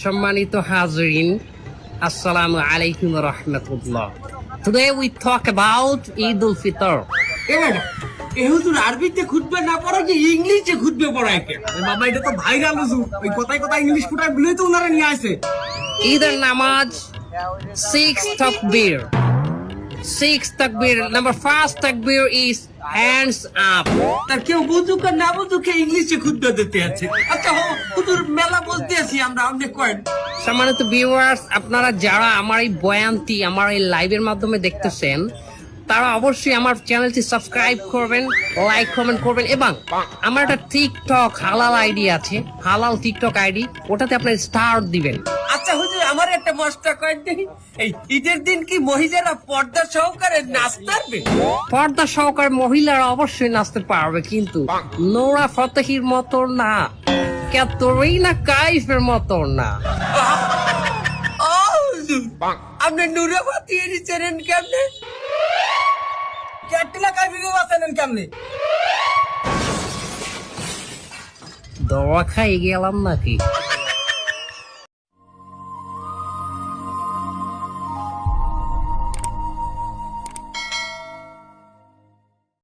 সম্মানিত হাজরিন, আসসালামু আলাইকুম রহমতুল্লাহ। Today we talk about Eid al-Fitr. এ হুজুর আরবিতে খুতবা না পড়া কি ইংলিশে খুতবা পড়ায় কে? বাবা এটা তো ভাইরাল হুজুর, ওই কথায় কথায় ইংলিশ ফুটায় বলেই তো ওনারা নিয়ে আসে। ঈদের নামাজ 6 takbir. 6 takbir. Number first takbir is hands up. তার কেউ বুঝুক আর না বুঝুক ইংলিশে খুতবা দিতে আছে। আচ্ছা হুজুর মেলা বলতে আছি আমরা, আপনি কয়েন। সম্মানিত ভিউয়ার্স, আপনারা যারা আমার এই বয়ানটি আমার এই লাইভের মাধ্যমে দেখতেছেন, তারা অবশ্যই আমার চ্যানেলটি সাবস্ক্রাইব করবেন, লাইক কমেন্ট করবেন, এবং আমার একটা টিকটক হালাল আইডি আছে, হালাল টিকটক আইডি, ওটাতে আপনার স্টার দিবেন। আচ্ছা হুজুর আমার একটা মশটা কয়েন দেখি, এই ঈদের দিন কি মহিলারা পর্দা সহকারে নাচতে পারবে? পর্দা সহকারে মহিলারা অবশ্যই নাচতে পারবে, কিন্তু নোরা ফতেহির মতো না, ক্যাটরিনা কাইফের মতো না। ও হুজুর, আপনি নুরে ফাতিয়ে নিচ্ছেন কেমনে? ক্যাটরিনা কাইফকে বাঁচালেন কেমনে? দোয়া খাই গেলাম নাকি?